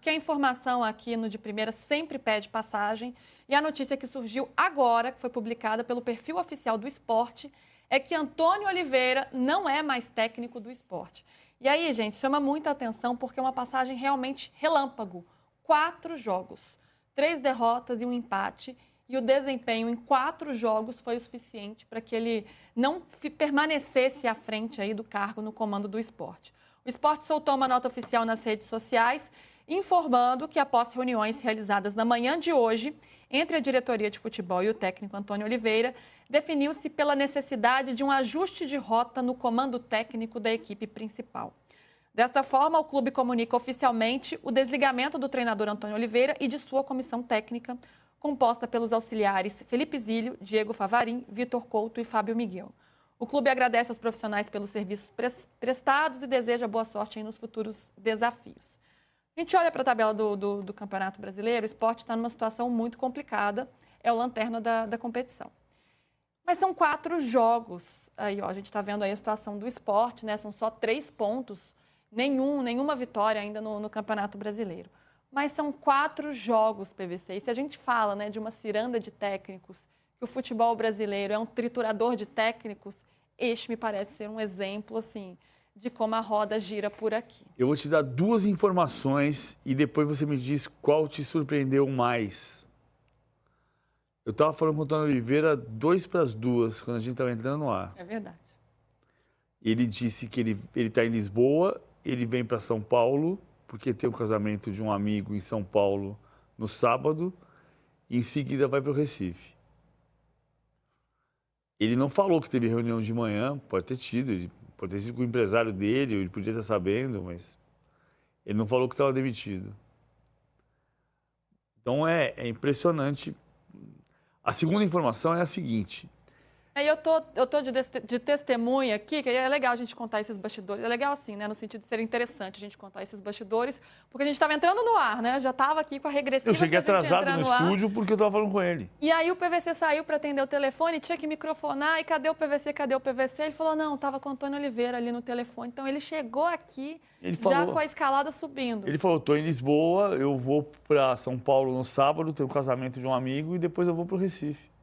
porque a informação aqui no De Primeira sempre pede passagem. E a notícia que surgiu agora, que foi publicada pelo perfil oficial do Sport, é que Antônio Oliveira não é mais técnico do Sport. E aí, gente, chama muita atenção porque é uma passagem realmente relâmpago. 4 jogos, 3 derrotas e um empate. E o desempenho em 4 jogos foi o suficiente para que ele não permanecesse à frente aí do cargo no comando do Sport. O Sport soltou uma nota oficial nas redes sociais informando que, após reuniões realizadas na manhã de hoje, entre a diretoria de futebol e o técnico Antônio Oliveira, definiu-se pela necessidade de um ajuste de rota no comando técnico da equipe principal. Desta forma, o clube comunica oficialmente o desligamento do treinador Antônio Oliveira e de sua comissão técnica, composta pelos auxiliares Felipe Zílio, Diego Favarin, Vitor Couto e Fábio Miguel. O clube agradece aos profissionais pelos serviços prestados e deseja boa sorte nos futuros desafios. A gente olha para a tabela do Campeonato Brasileiro, o Sport está numa situação muito complicada, é o lanterna da competição. Mas são 4 jogos, aí, ó, a gente está vendo aí a situação do Sport, né? São só 3 pontos, nenhuma vitória ainda no Campeonato Brasileiro. Mas são 4 jogos, PVC, e se a gente fala, né, de uma ciranda de técnicos, que o futebol brasileiro é um triturador de técnicos, este me parece ser um exemplo, assim, de como a roda gira por aqui. Eu vou te dar 2 informações e depois você me diz qual te surpreendeu mais. Eu estava falando com o Antônio Oliveira 2 para as 2, quando a gente estava entrando no ar. É verdade. Ele disse que ele está em Lisboa, ele vem para São Paulo, porque tem o casamento de um amigo em São Paulo no sábado, e em seguida vai para o Recife. Ele não falou que teve reunião de manhã, pode ter tido, ele pode ter sido com o empresário dele, ele podia estar sabendo, mas ele não falou que estava demitido. Então é impressionante. A segunda informação é a seguinte. Eu tô de testemunha aqui, que é legal a gente contar esses bastidores. É legal assim, né? No sentido de ser interessante a gente contar esses bastidores, porque a gente estava entrando no ar, né? Já estava aqui com a regressiva. Eu cheguei atrasado no estúdio porque eu estava falando com ele. E aí o PVC saiu para atender o telefone, tinha que microfonar, e cadê o PVC, cadê o PVC? Ele falou, não, estava com o Antônio Oliveira ali no telefone. Então ele chegou aqui já com a escalada subindo. Ele falou, estou em Lisboa, eu vou para São Paulo no sábado, tenho o casamento de um amigo e depois eu vou para o Recife.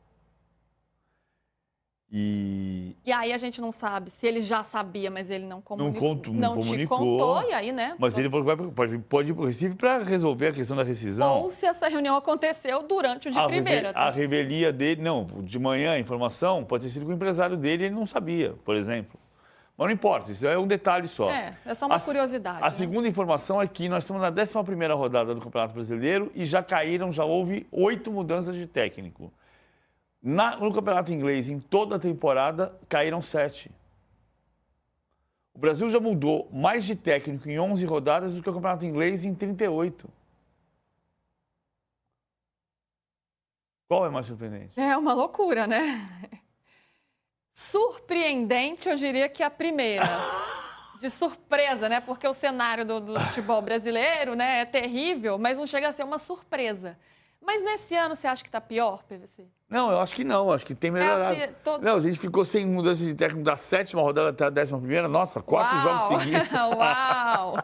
E aí a gente não sabe se ele já sabia, mas ele não comunicou. Não te contou, e aí, né? Mas ele falou que pode ir para o Recife para resolver a questão da rescisão. Ou se essa reunião aconteceu durante o de primeira. A revelia dele, não, de manhã a informação pode ter sido com o empresário dele e ele não sabia, por exemplo. Mas não importa, isso é um detalhe só. É só uma curiosidade. A segunda informação é que nós estamos na 11ª rodada do Campeonato Brasileiro e já houve 8 mudanças de técnico. No Campeonato Inglês, em toda a temporada, caíram 7. O Brasil já mudou mais de técnico em 11 rodadas do que o Campeonato Inglês em 38. Qual é mais surpreendente? É uma loucura, né? Surpreendente, eu diria que a primeira. De surpresa, né? Porque o cenário do futebol brasileiro, né, é terrível, mas não chega a ser uma surpresa. Mas nesse ano, você acha que está pior, PVC? Não, eu acho que não. Acho que tem melhorado. Não, a gente ficou sem mudança de técnico da 7ª rodada até a 11ª. Nossa, 4 jogos seguidos. Uau!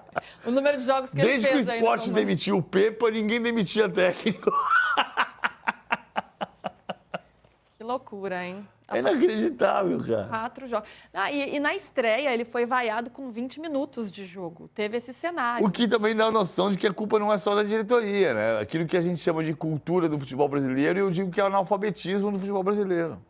O número de jogos que ele fez aí. Desde que o Sport demitiu o Pepa, ninguém demitia técnico. Que loucura, hein? É inacreditável, cara. 4 jogos. E na estreia, ele foi vaiado com 20 minutos de jogo. Teve esse cenário. O que também dá a noção de que a culpa não é só da diretoria, né? Aquilo que a gente chama de cultura do futebol brasileiro, eu digo que é o analfabetismo do futebol brasileiro.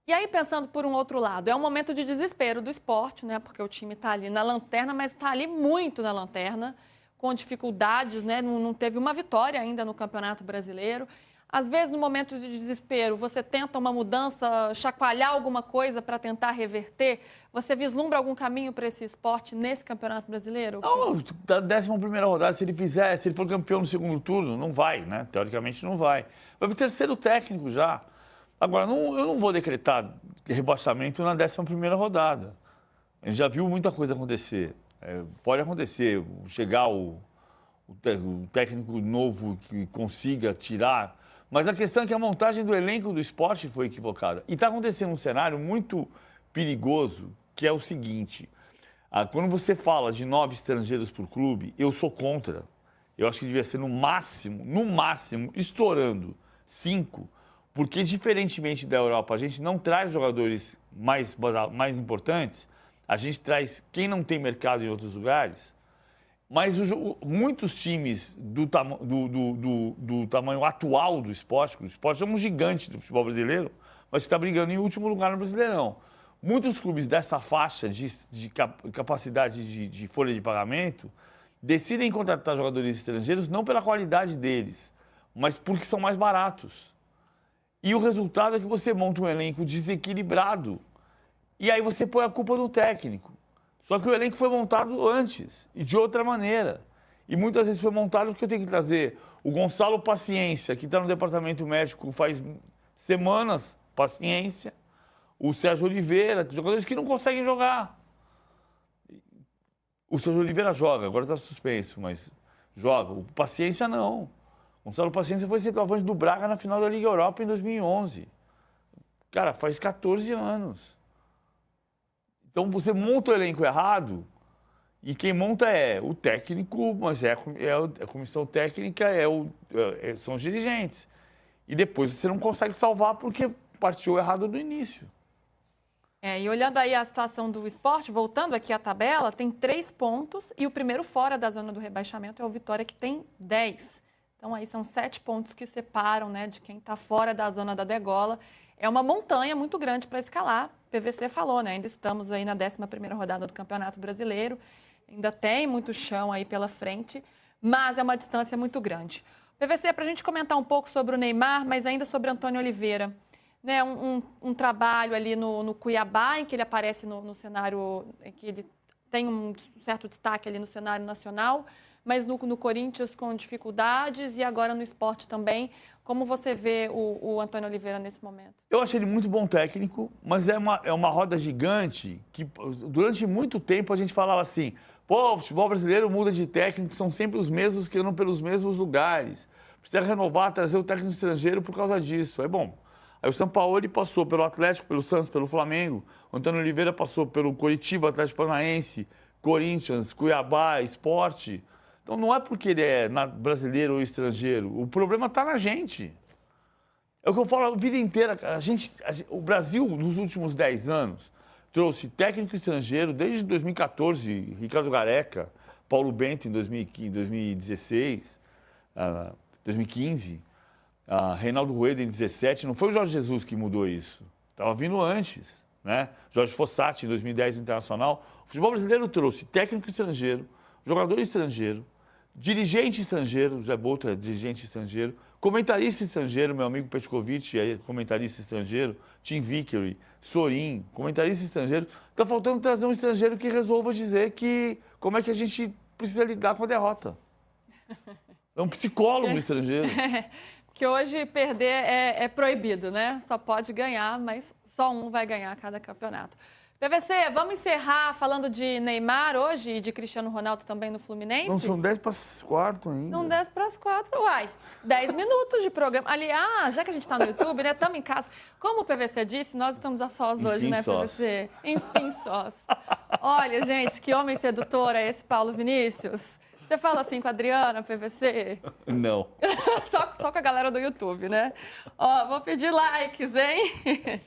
E aí, pensando por um outro lado, é um momento de desespero do Sport, né? Porque o time está ali na lanterna, mas está ali muito na lanterna, com dificuldades, né? Não teve uma vitória ainda no Campeonato Brasileiro. Às vezes, no momento de desespero, você tenta uma mudança, chacoalhar alguma coisa para tentar reverter. Você vislumbra algum caminho para esse esporte nesse Campeonato Brasileiro? Não, da 11ª rodada, se ele for campeão no segundo turno, não vai, né? Teoricamente não vai. Vai para o 3º técnico já. Agora, eu não vou decretar rebaixamento na 11ª rodada. A gente já viu muita coisa acontecer. Pode acontecer, chegar o técnico novo que consiga tirar. Mas a questão é que a montagem do elenco do Sport foi equivocada. E está acontecendo um cenário muito perigoso, que é o seguinte. Quando você fala de 9 estrangeiros por clube, eu sou contra. Eu acho que devia ser no máximo, estourando 5, porque diferentemente da Europa, a gente não traz jogadores mais importantes, a gente traz quem não tem mercado em outros lugares, mas muitos times do tamanho atual do esporte, o esporte é um gigante do futebol brasileiro, mas está brigando em último lugar no Brasileirão. Muitos clubes dessa faixa de capacidade de folha de pagamento decidem contratar jogadores estrangeiros não pela qualidade deles, mas porque são mais baratos. E o resultado é que você monta um elenco desequilibrado e aí você põe a culpa no técnico. Só que o elenco foi montado antes e de outra maneira. E muitas vezes foi montado porque eu tenho que trazer o Gonçalo Paciência, que está no departamento médico faz semanas, paciência, o Sérgio Oliveira, jogadores que não conseguem jogar. O Sérgio Oliveira joga, agora está suspenso, mas joga. O Paciência não. O Gonçalo Paciência foi centroavante do Braga na final da Liga Europa em 2011. Cara, faz 14 anos. Então você monta o elenco errado e quem monta é o técnico, mas é a comissão técnica, são os dirigentes. E depois você não consegue salvar porque partiu errado do início. E olhando aí a situação do Sport, voltando aqui à tabela, tem 3 pontos e o primeiro fora da zona do rebaixamento é o Vitória, que tem 10. Então aí são 7 pontos que separam, né, de quem está fora da zona da degola. É uma montanha muito grande para escalar. O PVC falou, né? Ainda estamos aí na 11ª rodada do Campeonato Brasileiro. Ainda tem muito chão aí pela frente, mas é uma distância muito grande. PVC, para a gente comentar um pouco sobre o Neymar, mas ainda sobre Antônio Oliveira. Né? Um trabalho ali no Cuiabá, em que ele aparece no cenário, em que ele tem um certo destaque ali no cenário nacional, mas no Corinthians com dificuldades e agora no Sport também. Como você vê o Antônio Oliveira nesse momento? Eu achei ele muito bom técnico, mas é uma roda gigante que durante muito tempo a gente falava assim, pô, o futebol brasileiro muda de técnico, são sempre os mesmos que andam pelos mesmos lugares. Precisa renovar, trazer o técnico estrangeiro por causa disso. É bom. Aí o Sampaoli passou pelo Atlético, pelo Santos, pelo Flamengo. O Antônio Oliveira passou pelo Coritiba, Atlético Paranaense, Corinthians, Cuiabá, Sport. Então não é porque ele é brasileiro ou estrangeiro. O problema está na gente. É o que eu falo a vida inteira. O Brasil, nos últimos 10 anos, trouxe técnico estrangeiro desde 2014, Ricardo Gareca, Paulo Bento em 2016, 2015, Reinaldo Rueda em 2017. Não foi o Jorge Jesus que mudou isso. Estava vindo antes, né? Jorge Fossati em 2010 no Internacional. O futebol brasileiro trouxe técnico estrangeiro, jogador estrangeiro, dirigente estrangeiro, José Boto é dirigente estrangeiro, comentarista estrangeiro, meu amigo Petkovic é comentarista estrangeiro, Tim Vickery, Sorin, comentarista estrangeiro. Está faltando trazer um estrangeiro que resolva dizer como é que a gente precisa lidar com a derrota. É um psicólogo estrangeiro. Que hoje perder é proibido, né? Só pode ganhar, mas só um vai ganhar cada campeonato. PVC, vamos encerrar falando de Neymar hoje e de Cristiano Ronaldo também no Fluminense? Não, são 10:04 ainda. São 10:04, uai. 10 minutos de programa. Aliás, já que a gente está no YouTube, né? Estamos em casa. Como o PVC disse, nós estamos a sós hoje, né, PVC? Enfim, sós. Olha, gente, que homem sedutor é esse Paulo Vinícius? Você fala assim com a Adriana, PVC? Não. Só com a galera do YouTube, né? Ó, vou pedir likes, hein?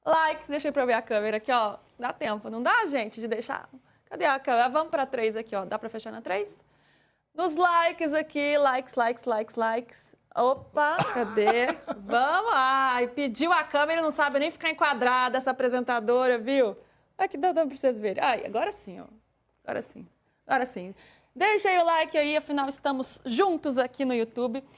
Likes, deixa eu ver a câmera aqui, ó. Dá tempo, não dá, gente, de deixar? Cadê a câmera? Vamos para 3 aqui, ó. Dá para fechar na 3? Nos likes aqui, likes. Opa, cadê? Vamos! Ai, pediu a câmera, não sabe nem ficar enquadrada essa apresentadora, viu? Aqui dá para vocês verem. Ai, agora sim, ó. Agora sim. Deixa aí o like aí, afinal estamos juntos aqui no YouTube.